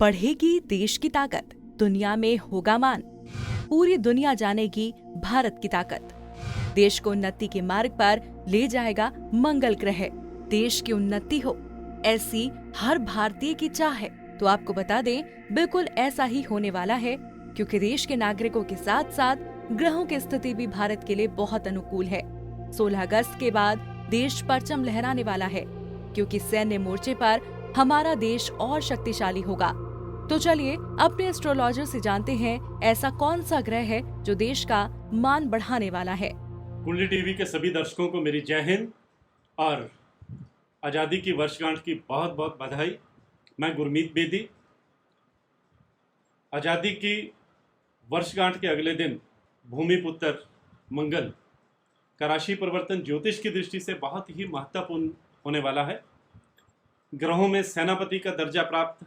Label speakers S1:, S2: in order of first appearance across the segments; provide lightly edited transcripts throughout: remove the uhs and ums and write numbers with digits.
S1: बढ़ेगी देश की ताकत, दुनिया में होगा मान, पूरी दुनिया जानेगी भारत की ताकत। देश को उन्नति के मार्ग पर ले जाएगा मंगल ग्रह। देश की उन्नति हो, ऐसी हर भारतीय की चाह है। तो आपको बता दें, बिल्कुल ऐसा ही होने वाला है, क्योंकि देश के नागरिकों के साथ साथ ग्रहों की स्थिति भी भारत के लिए बहुत अनुकूल है। 16 अगस्त के बाद देश परचम लहराने वाला है, क्योंकि सैन्य मोर्चे पर हमारा देश और शक्तिशाली होगा। तो चलिए अपने एस्ट्रोलॉजर से जानते हैं ऐसा कौन सा ग्रह है जो देश का मान बढ़ाने वाला है।
S2: कुंडली टीवी के सभी दर्शकों को मेरी जय हिंद और आज़ादी की वर्षगांठ की बहुत बहुत बधाई। मैं गुरमीत बेदी। आज़ादी की वर्षगांठ के अगले दिन भूमिपुत्र मंगल का राशि परिवर्तन ज्योतिष की दृष्टि से बहुत ही महत्वपूर्ण होने वाला है। ग्रहों में सेनापति का दर्जा प्राप्त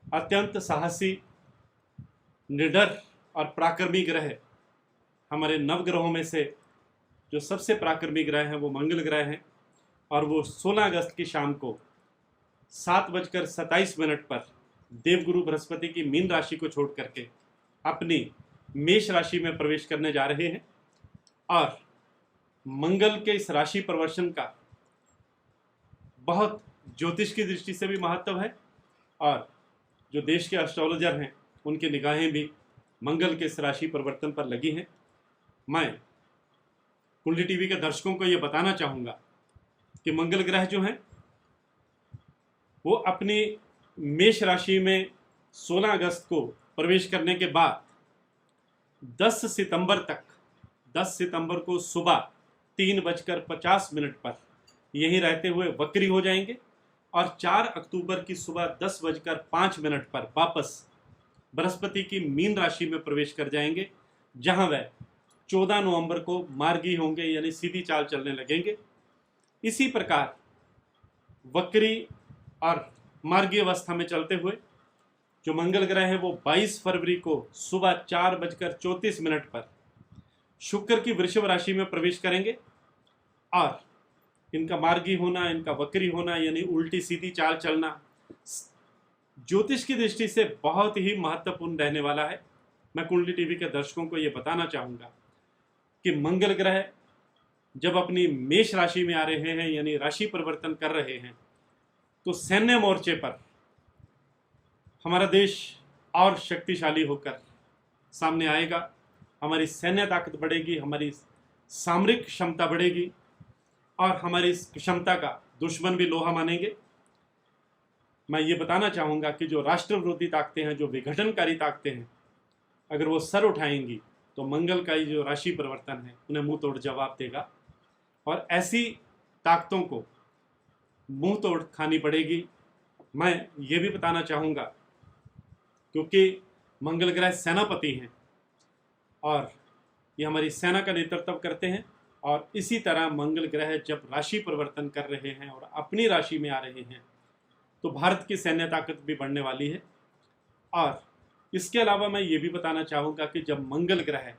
S2: अत्यंत साहसी, निडर और पराक्रमी ग्रह हमारे नवग्रहों में से जो सबसे पराक्रमी ग्रह हैं वो मंगल ग्रह हैं, और वो 16 अगस्त की शाम को 7:27 पर देवगुरु बृहस्पति की मीन राशि को छोड़ करके अपनी मेष राशि में प्रवेश करने जा रहे हैं। और मंगल के इस राशि परिवर्तन का बहुत ज्योतिष की दृष्टि से भी महत्व है, और जो देश के एस्ट्रोलॉजर हैं उनकी निगाहें भी मंगल के इस राशि परिवर्तन पर लगी हैं। मैं कुंडली टीवी के दर्शकों को ये बताना चाहूँगा कि मंगल ग्रह जो हैं वो अपनी मेष राशि में 16 अगस्त को प्रवेश करने के बाद 10 सितंबर को सुबह 3:50 पर यहीं रहते हुए वक्री हो जाएंगे, और 4 अक्टूबर की सुबह 10:05 पर वापस बृहस्पति की मीन राशि में प्रवेश कर जाएंगे, जहां वह 14 नवंबर को मार्गी होंगे, यानी सीधी चाल चलने लगेंगे। इसी प्रकार वक्री और मार्गी अवस्था में चलते हुए जो मंगल ग्रह है वो 22 फरवरी को सुबह 4:34 पर शुक्र की वृषभ राशि में प्रवेश करेंगे, और इनका मार्गी होना, इनका वक्री होना यानी उल्टी सीधी चाल चलना ज्योतिष की दृष्टि से बहुत ही महत्वपूर्ण रहने वाला है। मैं कुंडली टीवी के दर्शकों को ये बताना चाहूँगा कि मंगल ग्रह जब अपनी मेष राशि में आ रहे हैं, यानी राशि परिवर्तन कर रहे हैं, तो सैन्य मोर्चे पर हमारा देश और शक्तिशाली होकर सामने आएगा। हमारी सैन्य ताकत बढ़ेगी, हमारी सामरिक क्षमता बढ़ेगी, और हमारी इस क्षमता का दुश्मन भी लोहा मानेंगे। मैं ये बताना चाहूँगा कि जो राष्ट्र विरोधी ताकतें हैं, जो विघटनकारी ताकतें हैं, अगर वो सर उठाएंगी तो मंगल का ये जो राशि परिवर्तन है उन्हें मुंह तोड़ जवाब देगा, और ऐसी ताकतों को मुंह तोड़ खानी पड़ेगी। मैं ये भी बताना चाहूँगा, क्योंकि मंगल ग्रह सेनापति हैं और ये हमारी सेना का नेतृत्व करते हैं, और इसी तरह मंगल ग्रह जब राशि परिवर्तन कर रहे हैं और अपनी राशि में आ रहे हैं तो भारत की सैन्य ताकत भी बढ़ने वाली है। और इसके अलावा मैं ये भी बताना चाहूँगा कि जब मंगल ग्रह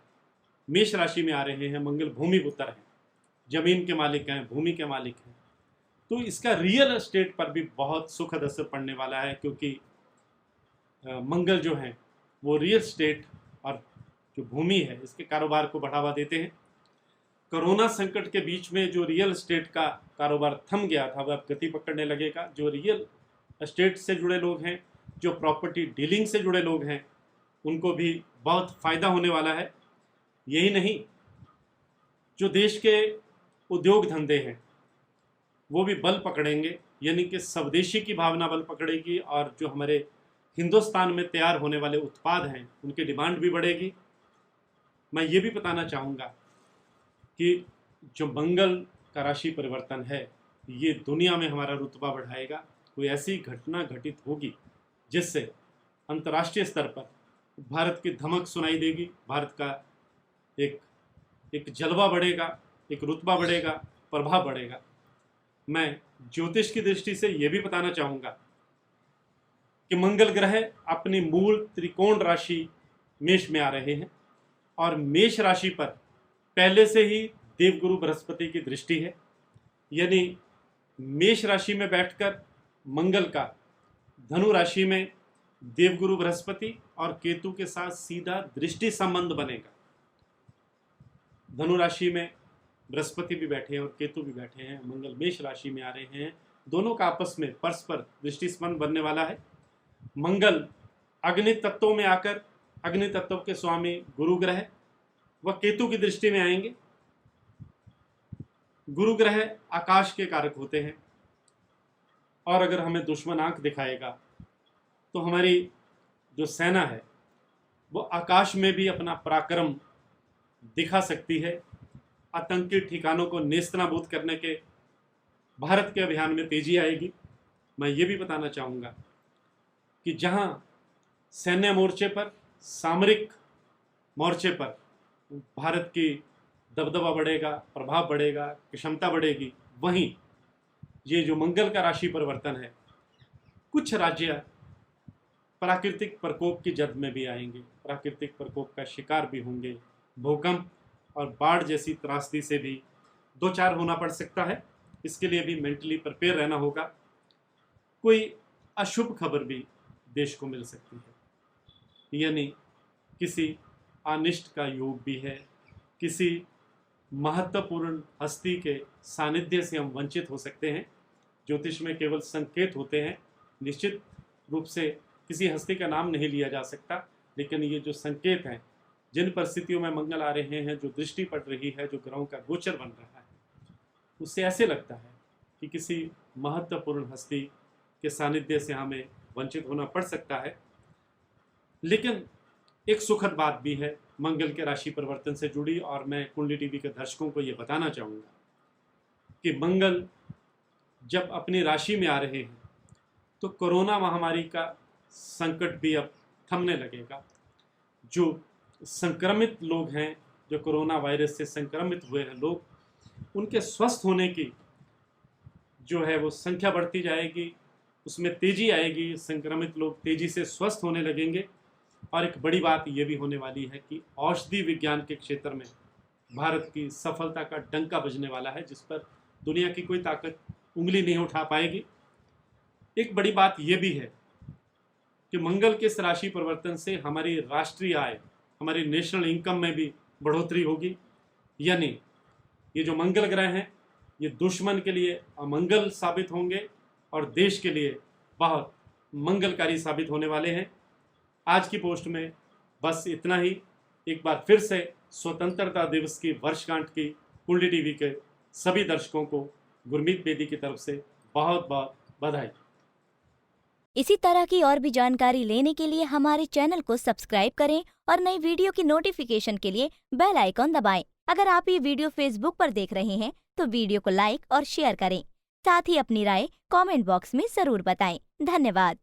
S2: मेष राशि में आ रहे हैं, मंगल भूमिपुत्र हैं, जमीन के मालिक हैं, भूमि के मालिक हैं, तो इसका रियल एस्टेट पर भी बहुत सुखद असर पड़ने वाला है, क्योंकि मंगल जो हैं वो रियल एस्टेट और जो भूमि है इसके कारोबार को बढ़ावा देते हैं। कोरोना संकट के बीच में जो रियल एस्टेट का कारोबार थम गया था वह अब गति पकड़ने लगेगा। जो रियल एस्टेट से जुड़े लोग हैं, जो प्रॉपर्टी डीलिंग से जुड़े लोग हैं, उनको भी बहुत फ़ायदा होने वाला है। यही नहीं, जो देश के उद्योग धंधे हैं वो भी बल पकड़ेंगे, यानी कि स्वदेशी की भावना बल पकड़ेगी, और जो हमारे हिंदुस्तान में तैयार होने वाले उत्पाद हैं उनकी डिमांड भी बढ़ेगी। मैं ये भी बताना चाहूँगा कि जो मंगल का राशि परिवर्तन है ये दुनिया में हमारा रुतबा बढ़ाएगा। कोई ऐसी घटना घटित होगी जिससे अंतर्राष्ट्रीय स्तर पर भारत की धमक सुनाई देगी, भारत का एक जलवा बढ़ेगा, एक रुतबा बढ़ेगा, प्रभाव बढ़ेगा। मैं ज्योतिष की दृष्टि से ये भी बताना चाहूँगा कि मंगल ग्रह अपनी मूल त्रिकोण राशि मेष में आ रहे हैं, और मेष राशि पर पहले से ही देवगुरु बृहस्पति की दृष्टि है, यानी मेष राशि में बैठकर मंगल का धनु राशि में देवगुरु बृहस्पति और केतु के साथ सीधा दृष्टि संबंध बनेगा। धनु राशि में बृहस्पति भी बैठे हैं और केतु भी बैठे हैं, मंगल मेष राशि में आ रहे हैं, दोनों का आपस में परस्पर दृष्टि संबंध बनने वाला है। मंगल अग्नि तत्वों में आकर अग्नि तत्व के स्वामी गुरु ग्रह व केतु की दृष्टि में आएंगे। गुरु ग्रह आकाश के कारक होते हैं और अगर हमें दुश्मन आंख दिखाएगा तो हमारी जो सेना है वो आकाश में भी अपना पराक्रम दिखा सकती है। आतंकी ठिकानों को नेस्तनाबूद करने के भारत के अभियान में तेजी आएगी। मैं ये भी बताना चाहूँगा कि जहाँ सैन्य मोर्चे पर, सामरिक मोर्चे पर भारत की दबदबा बढ़ेगा, प्रभाव बढ़ेगा, क्षमता बढ़ेगी, वहीं ये जो मंगल का राशि परिवर्तन है, कुछ राज्य प्राकृतिक प्रकोप की जद में भी आएंगे, प्राकृतिक प्रकोप का शिकार भी होंगे। भूकंप और बाढ़ जैसी त्रासदी से भी दो चार होना पड़ सकता है। इसके लिए भी मेंटली प्रिपेयर रहना होगा। कोई अशुभ खबर भी देश को मिल सकती है, यानी किसी अनिष्ट का योग भी है, किसी महत्वपूर्ण हस्ती के सानिध्य से हम वंचित हो सकते हैं। ज्योतिष में केवल संकेत होते हैं, निश्चित रूप से किसी हस्ती का नाम नहीं लिया जा सकता, लेकिन ये जो संकेत हैं, जिन परिस्थितियों में मंगल आ रहे हैं, जो दृष्टि पड़ रही है, जो ग्रहों का गोचर बन रहा है, उससे ऐसे लगता है कि किसी महत्वपूर्ण हस्ती के सानिध्य से हमें वंचित होना पड़ सकता है। लेकिन एक सुखद बात भी है मंगल के राशि परिवर्तन से जुड़ी, और मैं कुंडली टीवी के दर्शकों को ये बताना चाहूँगा कि मंगल जब अपनी राशि में आ रहे हैं तो कोरोना महामारी का संकट भी अब थमने लगेगा। जो संक्रमित लोग हैं, जो कोरोना वायरस से संक्रमित हुए हैं लोग, उनके स्वस्थ होने की जो है वो संख्या बढ़ती जाएगी, उसमें तेजी आएगी, संक्रमित लोग तेजी से स्वस्थ होने लगेंगे। और एक बड़ी बात ये भी होने वाली है कि औषधि विज्ञान के क्षेत्र में भारत की सफलता का डंका बजने वाला है, जिस पर दुनिया की कोई ताकत उंगली नहीं उठा पाएगी। एक बड़ी बात ये भी है कि मंगल के इस राशि परिवर्तन से हमारी राष्ट्रीय आय, हमारी नेशनल इनकम में भी बढ़ोतरी होगी। यानी ये जो मंगल ग्रह हैं, ये दुश्मन के लिए अमंगल साबित होंगे और देश के लिए बहुत मंगलकारी साबित होने वाले हैं। आज की पोस्ट में बस इतना ही। एक बार फिर से स्वतंत्रता दिवस की वर्षगांठ की कुंडली टीवी के सभी दर्शकों को गुरमीत बेदी की तरफ से बहुत बहुत बधाई।
S3: इसी तरह की और भी जानकारी लेने के लिए हमारे चैनल को सब्सक्राइब करें और नई वीडियो की नोटिफिकेशन के लिए बेल आइकॉन दबाएं। अगर आप ये वीडियो फेसबुक पर देख रहे हैं तो वीडियो को लाइक और शेयर करें। साथ ही अपनी राय कमेंट बॉक्स में जरूर बताएं। धन्यवाद।